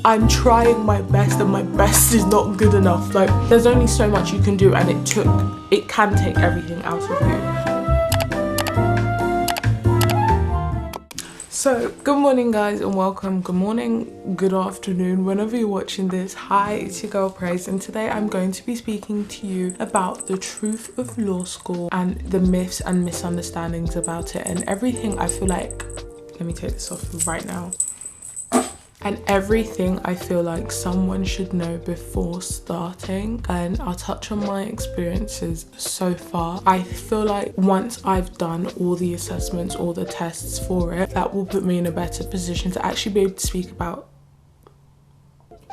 I'm trying my best and my best is not good enough. Like, there's only so much you can do, and it can take everything out of you. So, good morning guys and welcome. Good morning, good afternoon, whenever you're watching this. Hi, it's your girl Praise, and today I'm going to be speaking to you about the truth of law school and the myths and misunderstandings about it and everything I feel like, let me take this off right now. And everything I feel like someone should know before starting, and I'll touch on my experiences so far. I feel like once I've done all the assessments, all the tests for it, that will put me in a better position to actually be able to speak about.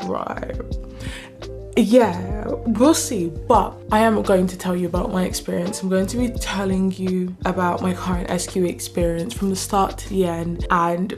Right. Yeah, we'll see, but I am going to tell you about my experience. I'm going to be telling you about my current SQE experience from the start to the end, and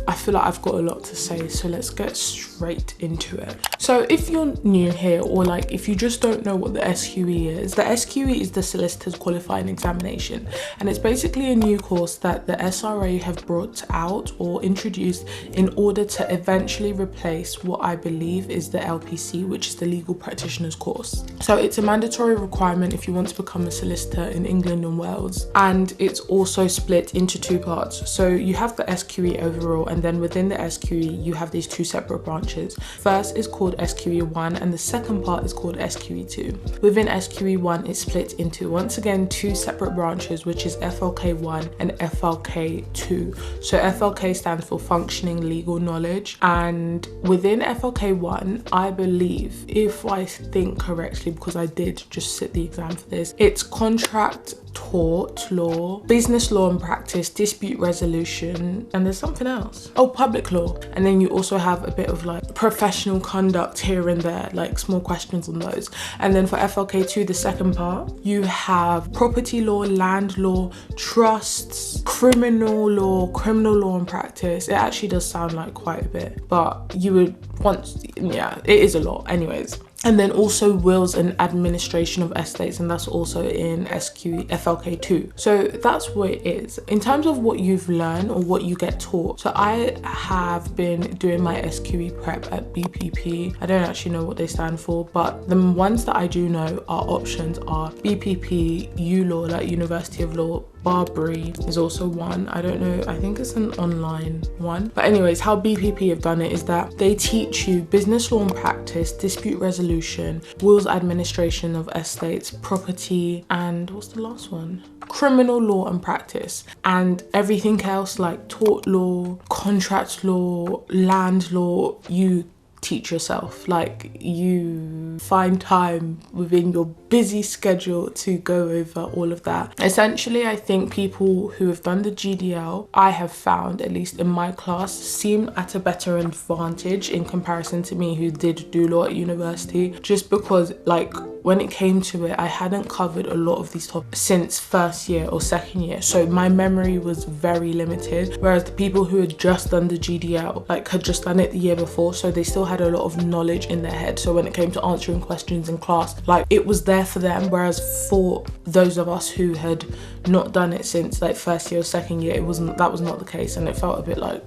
I feel like I've got a lot to say, so let's get straight into it. So if you're new here, or like if you just don't know what the SQE is, the SQE is the Solicitors Qualifying Examination, and it's basically a new course that the SRA have brought out or introduced in order to eventually replace what I believe is the LPC, which is the Legal Practitioners course. So it's a mandatory requirement if you want to become a solicitor in England and Wales, and it's also split into two parts. So you have the SQE overall, and then within the SQE you have these two separate branches. First is called SQE1 and the second part is called SQE2. Within SQE1 it's split into, once again, two separate branches, which is FLK1 and FLK2. So FLK stands for Functioning Legal Knowledge, and within FLK1, I believe, if I think correctly, because I did just sit the exam for this, it's contract, tort law, business law and practice, dispute resolution, and there's something else. Oh, public law. And then you also have a bit of like professional conduct here and there, like small questions on those. And then for FLK2, the second part, you have property law, land law, trusts, criminal law and practice. It actually does sound like quite a bit, but you would want, yeah, it is a lot anyways. And then also wills and administration of estates, and that's also in SQE FLK2. So that's what it is. In terms of what you've learned or what you get taught, so I have been doing my SQE prep at BPP. I don't actually know what they stand for, but the ones that I do know are options are BPP, ULaw, like University of Law, Barbary is also one. I don't know, I think it's an online one. But anyways, how BPP have done it is that they teach you business law and practice, dispute resolution, wills administration of estates, property, and what's the last one? Criminal law and practice, and everything else like tort law, contract law, land law, you teach yourself. Like, you find time within your busy schedule to go over all of that. Essentially, I think people who have done the GDL, I have found, at least in my class, seem at a better advantage in comparison to me who did do law at university, just because like when it came to it, I hadn't covered a lot of these topics since first year or second year, so my memory was very limited, whereas the people who had just done the GDL, like had just done it the year before, so they still had a lot of knowledge in their head. So when it came to answering questions in class, like it was there for them, whereas for those of us who had not done it since like first year or second year, that was not the case, and it felt a bit like.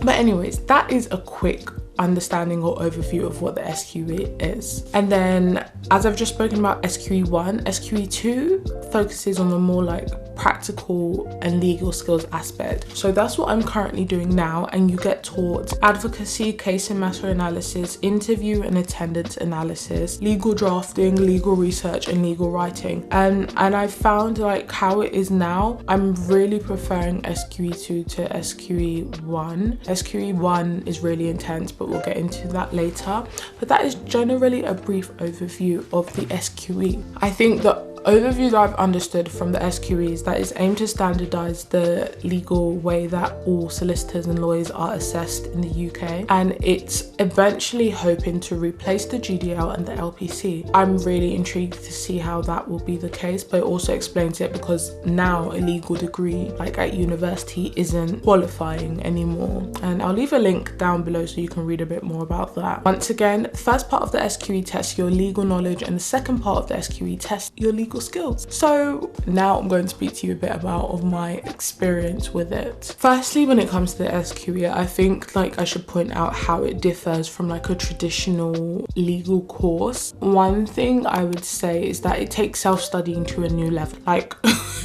But anyways, that is a quick understanding or overview of what the SQE is. And then, as I've just spoken about SQE1, SQE2 focuses on the more like practical and legal skills aspect. So that's what I'm currently doing now, and you get taught advocacy, case and matter analysis, interview and attendance analysis, legal drafting, legal research, and legal writing. And I found like how it is now, I'm really preferring SQE2 to SQE1. SQE1 is really intense, but we'll get into that later. But that is generally a brief overview of the SQE. I think the overview that I've understood from the SQE is that it's aimed to standardise the legal way that all solicitors and lawyers are assessed in the UK, and it's eventually hoping to replace the GDL and the LPC. I'm really intrigued to see how that will be the case, but it also explains it because now a legal degree like at university isn't qualifying anymore, and I'll leave a link down below so you can read a bit more about that. Once again, first part of the SQE test your legal knowledge, and the second part of the SQE test your legal legal skills. So now I'm going to speak to you a bit about my experience with it. Firstly, when it comes to the SQE, I think like I should point out how it differs from like a traditional legal course. One thing I would say is that it takes self-studying to a new level. Like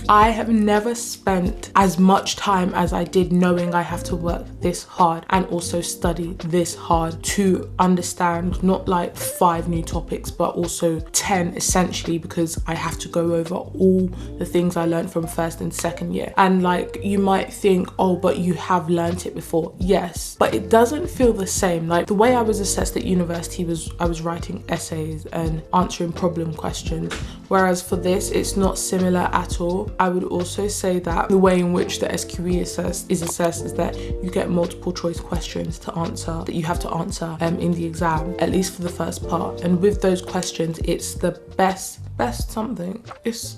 I have never spent as much time as I did knowing I have to work this hard and also study this hard to understand not like 5 new topics but also 10 essentially, because I have to go over all the things I learned from first and second year. And like you might think, oh, but you have learnt it before. Yes, but it doesn't feel the same. Like the way I was assessed at university was I was writing essays and answering problem questions, whereas for this it's not similar at all. I would also say that the way in which the SQE is assessed is that you get multiple choice questions to answer, that you have to answer in the exam, at least for the first part. And with those questions, it's the best something. It's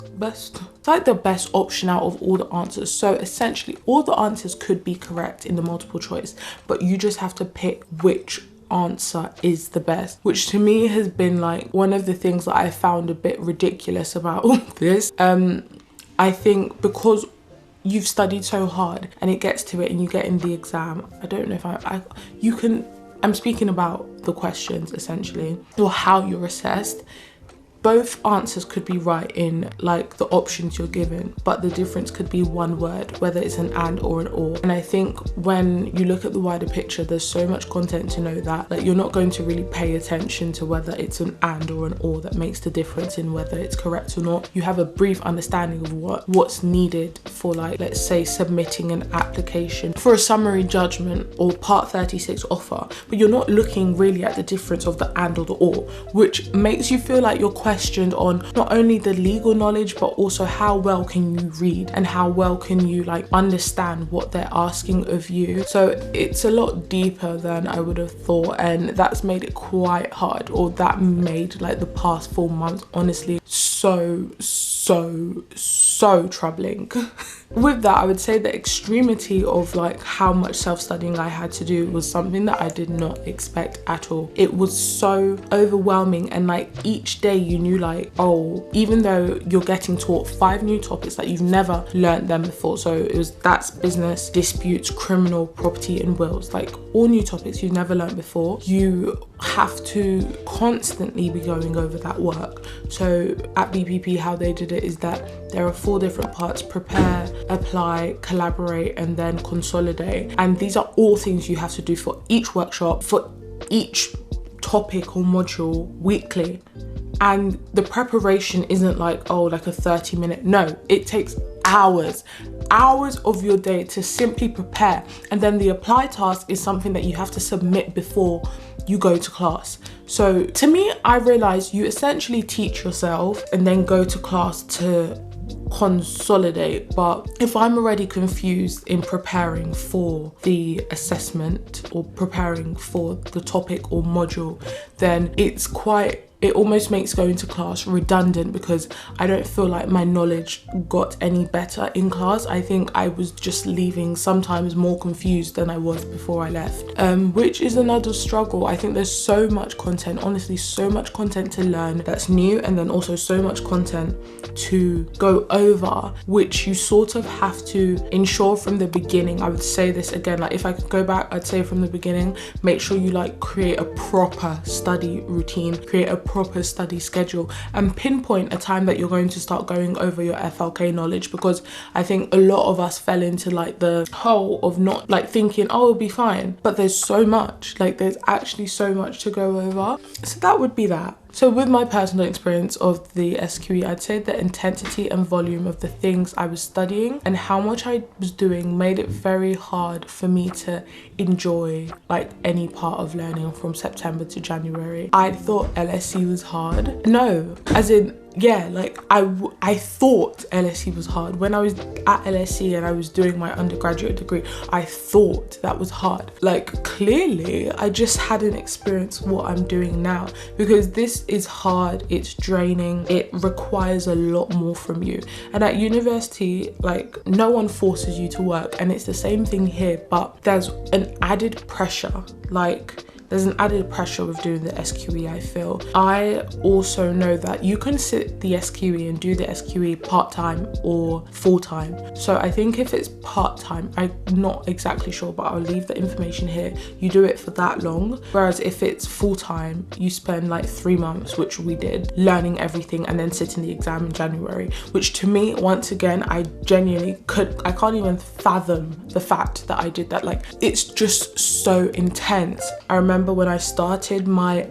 like the best option out of all the answers. So essentially all the answers could be correct in the multiple choice, but you just have to pick which answer is the best, which to me has been like one of the things that I found a bit ridiculous about all this. I think because you've studied so hard and it gets to it and you get in the exam, I don't know if I'm speaking about the questions essentially, or how you're assessed. Both answers could be right in like the options you're given, but the difference could be one word, whether it's an and or an or. And I think when you look at the wider picture, there's so much content to know that like you're not going to really pay attention to whether it's an and or an or that makes the difference in whether it's correct or not. You have a brief understanding of what's needed for like, let's say, submitting an application for a summary judgment or part 36 offer, but you're not looking really at the difference of the and or the or, which makes you feel like you're questioned on not only the legal knowledge but also how well can you read and how well can you like understand what they're asking of you. So it's a lot deeper than I would have thought, and that's made it quite hard, or that made like the past 4 months honestly so troubling. With that, I would say the extremity of like how much self-studying I had to do was something that I did not expect at all. It was so overwhelming, and like each day you knew like, oh, even though you're getting taught 5 new topics that you've never learned them before, so that's business, disputes, criminal, property and wills, like all new topics you've never learned before, you have to constantly be going over that work. So at BPP, how they did it is that there are 4 different parts: prepare, apply, collaborate, and then consolidate. And these are all things you have to do for each workshop, for each topic or module weekly. And the preparation isn't like, oh, like a 30-minute, no, it takes hours of your day to simply prepare. And then the apply task is something that you have to submit before you go to class. So to me, I realized you essentially teach yourself and then go to class to consolidate. But if I'm already confused in preparing for the assessment or preparing for the topic or module, then it almost makes going to class redundant, because I don't feel like my knowledge got any better in class. I think I was just leaving sometimes more confused than I was before I left, which is another struggle. I think there's so much content, honestly, so much content to learn that's new, and then also so much content to go over, which you sort of have to ensure from the beginning. I would say this again, like if I could go back, I'd say from the beginning, make sure you like create a proper study routine, create a proper study schedule, and pinpoint a time that you're going to start going over your FLK knowledge, because I think a lot of us fell into like the hole of not like thinking, oh, it'll be fine, but there's so much, like there's actually so much to go over. So that would be that. So with my personal experience of the SQE, I'd say the intensity and volume of the things I was studying and how much I was doing made it very hard for me to enjoy like any part of learning from September to January. I thought LSE was hard. No, as in, yeah, like I thought LSE was hard. When I was at LSE and I was doing my undergraduate degree, I thought that was hard. Like clearly I just hadn't experienced what I'm doing now, because this is hard, it's draining, it requires a lot more from you. And at university, like no one forces you to work, and it's the same thing here, but there's an added pressure. Like there's an added pressure with doing the SQE, I feel. I also know that you can sit the SQE and do the SQE part-time or full-time. So I think if it's part-time, I'm not exactly sure, but I'll leave the information here. You do it for that long. Whereas if it's full-time, you spend like 3 months, which we did, learning everything and then sitting the exam in January, which to me, once again, I genuinely I can't even fathom the fact that I did that. Like, it's just so intense. I remember when I started, my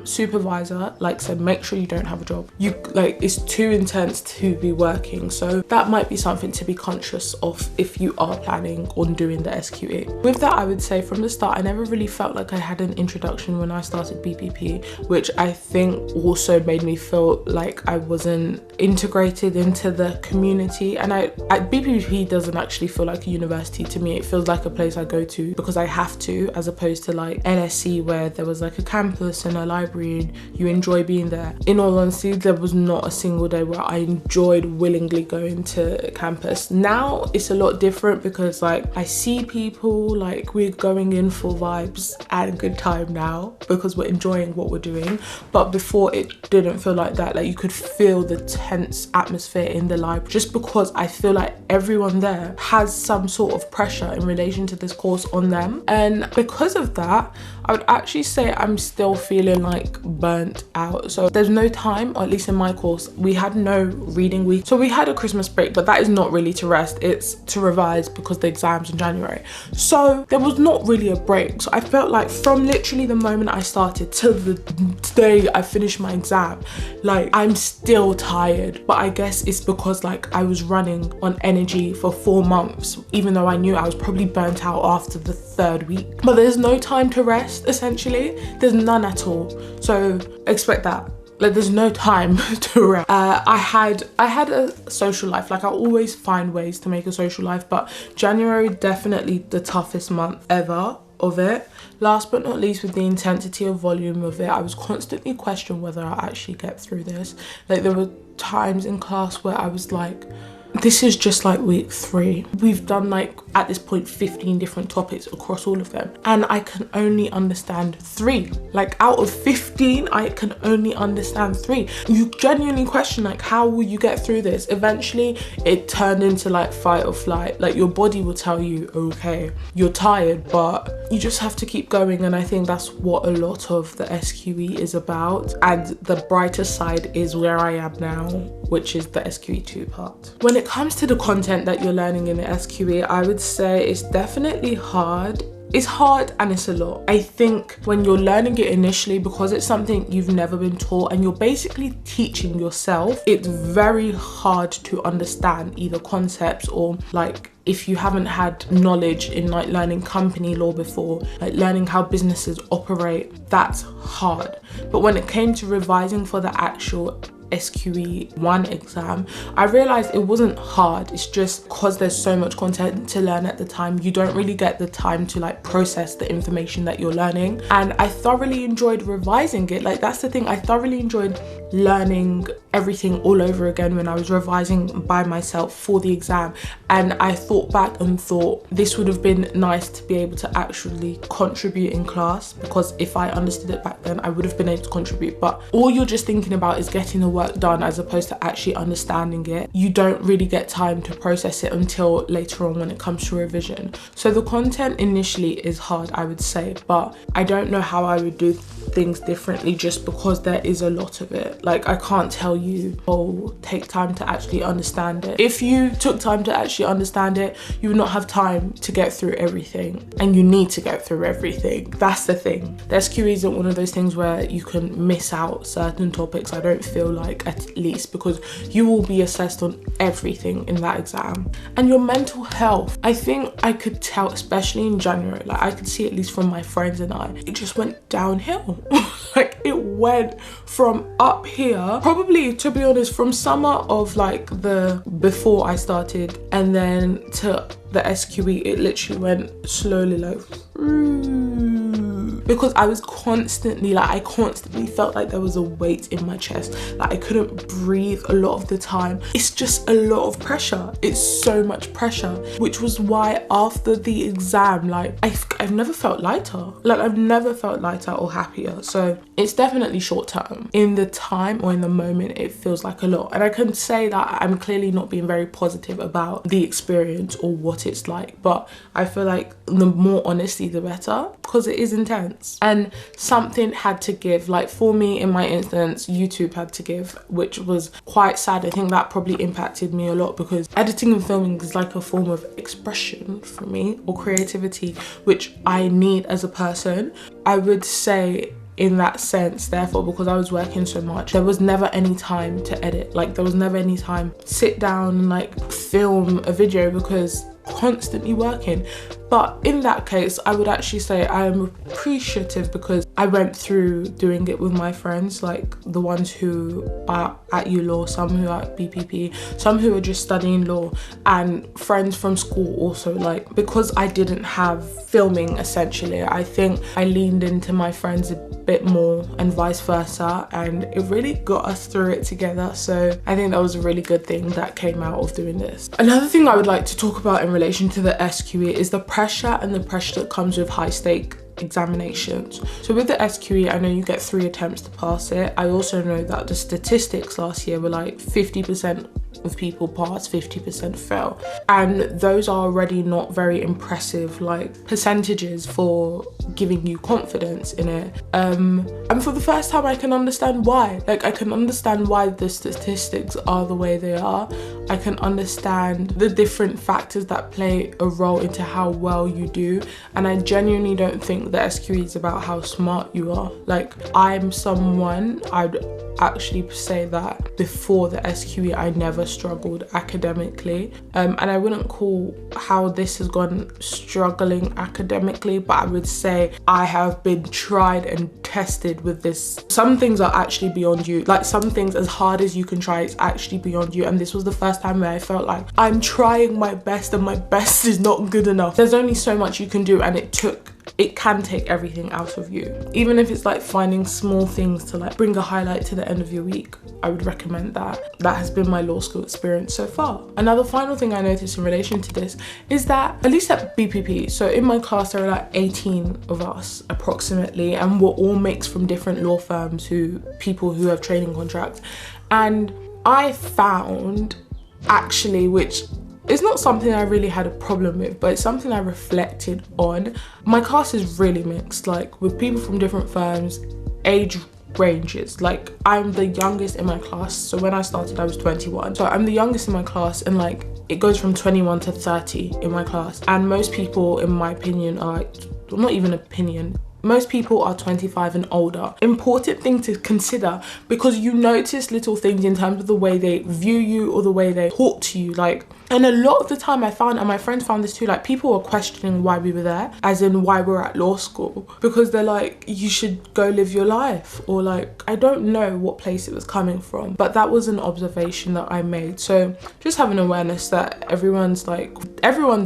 supervisor like said, make sure you don't have a job. You like, it's too intense to be working. So that might be something to be conscious of if you are planning on doing the SQE. With that, I would say from the start, I never really felt like I had an introduction when I started BPP, which I think also made me feel like I wasn't integrated into the community. And BPP doesn't actually feel like a university to me. It feels like a place I go to because I have to, as opposed to like NSC where there was like a campus and a library and you enjoy being there. In all honesty, there was not a single day where I enjoyed willingly going to campus. Now it's a lot different because like I see people, like we're going in for vibes and a good time now because we're enjoying what we're doing. But before, it didn't feel like that. Like you could feel the tense atmosphere in the library just because I feel like everyone there has some sort of pressure in relation to this course on them. And because of that, I would actually say I'm still feeling like burnt out. So there's no time, or at least in my course, we had no reading week. So we had a Christmas break, but that is not really to rest, it's to revise because the exam's in January. So there was not really a break. So I felt like from literally the moment I started till the day I finished my exam, like I'm still tired. But I guess it's because like I was running on energy for 4 months, even though I knew I was probably burnt out after the 3rd week. But there's no time to rest, essentially. There's none at all. So expect that. Like there's no time to rest. I had a social life. Like I always find ways to make a social life, but January definitely the toughest month ever of it. Last but not least, with the intensity of volume of it, I was constantly questioning whether I actually get through this. Like there were times in class where I was like, this is just like week 3. We've done like at this point 15 different topics across all of them, and I can only understand 3. Like out of 15, I can only understand 3. You genuinely question like, how will you get through this? Eventually it turned into like fight or flight. Like your body will tell you, okay, you're tired, but you just have to keep going. And I think that's what a lot of the SQE is about. And the brighter side is where I am now, which is the SQE 2 part. When it comes to the content that you're learning in the SQE, I would say it's definitely hard. It's hard and it's a lot. I think when you're learning it initially, because it's something you've never been taught and you're basically teaching yourself, it's very hard to understand either concepts or like if you haven't had knowledge in like learning company law before, like learning how businesses operate, that's hard. But when it came to revising for the actual SQE 1 exam, I realized it wasn't hard. It's just because there's so much content to learn at the time, you don't really get the time to like process the information that you're learning. And I thoroughly enjoyed revising it. Like that's the thing, I thoroughly enjoyed learning everything all over again when I was revising by myself for the exam. And I thought back and thought this would have been nice to be able to actually contribute in class, because if I understood it back then, I would have been able to contribute. But all you're just thinking about is getting the work done as opposed to actually understanding it. You don't really get time to process it until later on when it comes to revision. So the content initially is hard, I would say, but I don't know how I would do things differently just because there is a lot of it. Like I can't tell you, oh, take time to actually understand it. If you took time to actually understand it, you would not have time to get through everything, and you need to get through everything. That's the thing. The SQE isn't one of those things where you can miss out certain topics, I don't feel like, at least, because you will be assessed on everything in that exam. And your mental health, I think I could tell, especially in January, like I could see at least from my friends and I, it just went downhill. Like it went from up here, probably to be honest, from summer of like the before I started, and then to the SQE, it literally went slowly like because I was constantly like, I constantly felt like there was a weight in my chest, like I couldn't breathe a lot of the time. It's just a lot of pressure. It's so much pressure, which was why after the exam, like I've never felt lighter. Like I've never felt lighter or happier. So it's definitely short term. In the time or in the moment, it feels like a lot. And I can say that I'm clearly not being very positive about the experience or what it's like, but I feel like the more honesty the better, because it is intense and something had to give. Like for me, in my instance, YouTube had to give, which was quite sad. I think that probably impacted me a lot because editing and filming is like a form of expression for me, or creativity, which I need as a person. I would say in that sense, therefore, because I was working so much, there was never any time to edit. Like there was never any time to sit down and like film a video because constantly working. But in that case, I would actually say I am appreciative because I went through doing it with my friends, like the ones who are at U Law, some who are at BPP, some who are just studying law, and friends from school also. Like because I didn't have filming essentially, I think I leaned into my friends a bit more and vice versa, and it really got us through it together. So I think that was a really good thing that came out of doing this. Another thing I would like to talk about in relation to the SQE is the pressure that comes with high stake examinations. So with the SQE, I know you get 3 attempts to pass it. I also know that the statistics last year were like 50% of people pass, 50% fail, and those are already not very impressive like percentages for giving you confidence in it. And for the first time I can understand why. Like I can understand why the statistics are the way they are. I can understand the different factors that play a role into how well you do, and I genuinely don't think the SQE is about how smart you are. Like I'm someone, I'd actually say that before the SQE I never struggled academically, and I wouldn't call how this has gone struggling academically, but I would say I have been tried and tested with this. Some things are actually beyond you, like some things, as hard as you can try, it's actually beyond you, and this was the first time where I felt like I'm trying my best and my best is not good enough. There's only so much you can do, and it can take everything out of you. Even if it's like finding small things to like bring a highlight to the end of your week, I would recommend that. That has been my law school experience so far. Another final thing I noticed in relation to this is that, at least at BPP, so in my class there are like 18 of us approximately, and we're all mixed from different law firms, people who have training contracts. And I found actually, which it's not something I really had a problem with, but it's something I reflected on. My class is really mixed, like with people from different firms, age ranges. Like I'm the youngest in my class. So when I started, I was 21. So I'm the youngest in my class, and like it goes from 21 to 30 in my class. And most people, in my opinion, are like, not even opinion, most people are 25 and older. Important thing to consider, because you notice little things in terms of the way they view you or the way they talk to you. Like, and a lot of the time I found, and my friends found this too, like people were questioning why we were there, as in why we're at law school, because they're like, you should go live your life, or like, I don't know what place it was coming from, but that was an observation that I made. So just have an awareness that everyone's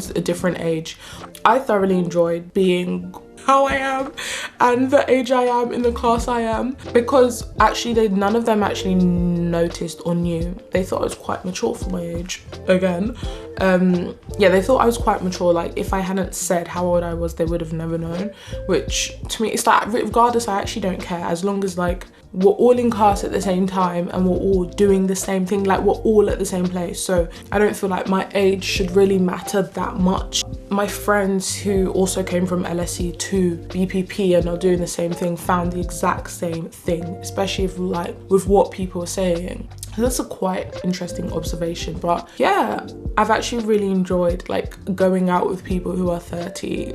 a different age. I thoroughly enjoyed being how I am and the age I am in the class I am, because actually none of them actually noticed or knew. They thought I was quite mature for my age. Again, yeah, they thought I was quite mature. Like if I hadn't said how old I was, they would have never known, which to me, it's like, regardless, I actually don't care, as long as like we're all in class at the same time and we're all doing the same thing, like we're all at the same place. So I don't feel like my age should really matter that much. My friends who also came from LSE to BPP and are doing the same thing found the exact same thing, especially if, like, with what people are saying. So that's a quite interesting observation. But yeah, I've actually really enjoyed like going out with people who are 30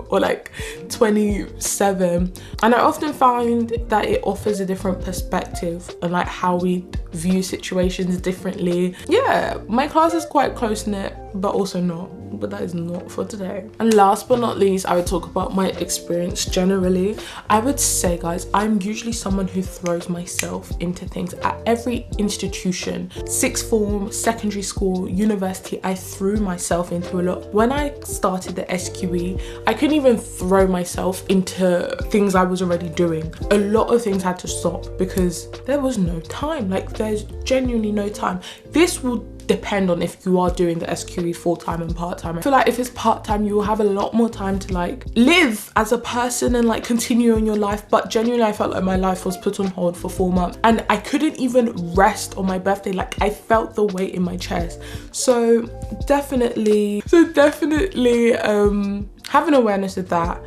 or like 27, and I often find that it offers a different perspective and like how we view situations differently. Yeah, my class is quite close-knit, but also not. But that is not for today. And last but not least, I would talk about my experience generally. I would say, guys, I'm usually someone who throws myself into things at every institution. Sixth form, secondary school, university, I threw myself into a lot. When I started the SQE, I couldn't even throw myself into things I was already doing. A lot of things had to stop because there was no time. Like, there's genuinely no time. This will depend on if you are doing the SQE full-time and part-time. I feel like if it's part-time, you will have a lot more time to like live as a person and like continue in your life. But genuinely, I felt like my life was put on hold for 4 months and I couldn't even rest on my birthday. Like, I felt the weight in my chest. So definitely have an awareness of that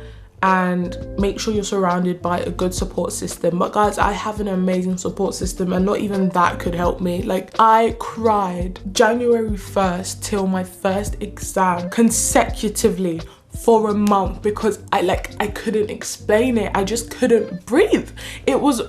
and make sure you're surrounded by a good support system. But guys, I have an amazing support system and not even that could help me. Like, I cried January 1st till my first exam consecutively for a month because I couldn't explain it. I just couldn't breathe. It was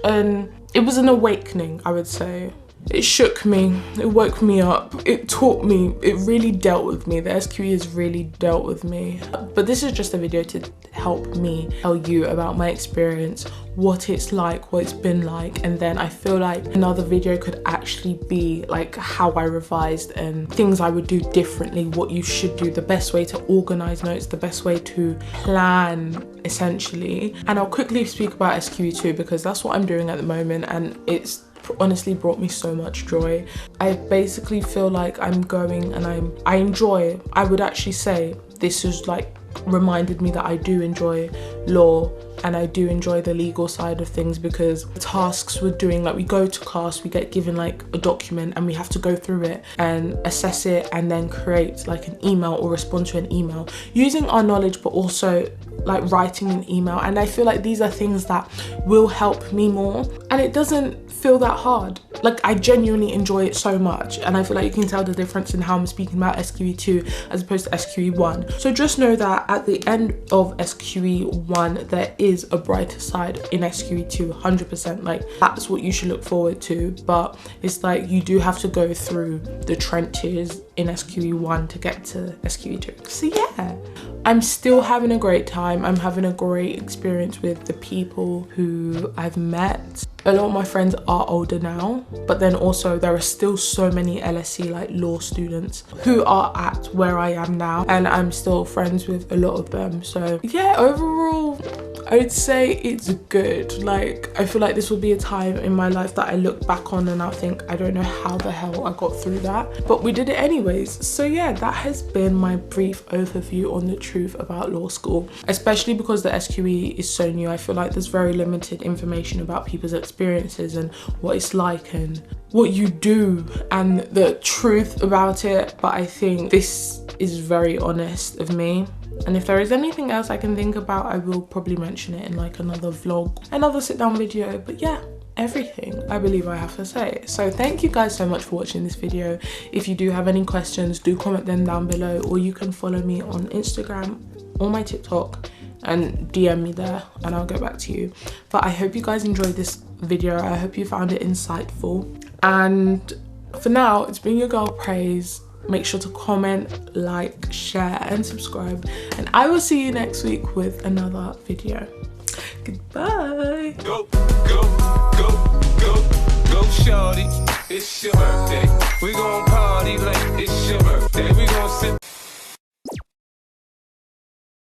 an awakening, I would say. It shook me, it woke me up, it taught me, it really dealt with me. The SQE has really dealt with me. But this is just a video to help me tell you about my experience, what it's like, what it's been like. And then I feel like another video could actually be like how I revised and things I would do differently, what you should do, the best way to organize notes, the best way to plan essentially. And I'll quickly speak about SQE 2 because that's what I'm doing at the moment and it's honestly brought me so much joy. I basically feel like I'm going and I enjoy, I would actually say this is like reminded me that I do enjoy law and I do enjoy the legal side of things because the tasks we're doing, like we go to class, we get given like a document and we have to go through it and assess it and then create like an email or respond to an email using our knowledge, but also like writing an email. And I feel like these are things that will help me more and it doesn't feel that hard. Like, I genuinely enjoy it so much and I feel like you can tell the difference in how I'm speaking about SQE 2 as opposed to SQE 1. So just know that at the end of SQE 1 there is a brighter side in SQE 2, 100%. Like, that's what you should look forward to, but it's like you do have to go through the trenches in SQE 1 to get to SQE 2. So yeah, I'm still having a great time. I'm having a great experience with the people who I've met. A lot of my friends are older now, but then also there are still so many LSE like law students who are at where I am now and I'm still friends with a lot of them. So yeah, overall I would say it's good. Like, I feel like this will be a time in my life that I look back on and I think, I don't know how the hell I got through that, but we did it anyways. So yeah, that has been my brief overview on the truth about law school, especially because the SQE is so new. I feel like there's very limited information about people's experiences and what it's like and what you do and the truth about it. But I think this is very honest of me. And if there is anything else I can think about, I will probably mention it in like another vlog, another sit down video. But yeah, everything I believe I have to say. So thank you guys so much for watching this video. If you do have any questions, do comment them down below, or you can follow me on Instagram or my TikTok and DM me there and I'll get back to you. But I hope you guys enjoyed this video. I hope you found it insightful. And for now, it's been your girl Praise. Make sure to comment, like, share and subscribe, and I will see you next week with another video. Goodbye. Go, go, go, go, go, shorty. It's your birthday. We gon' party like it's your birthday.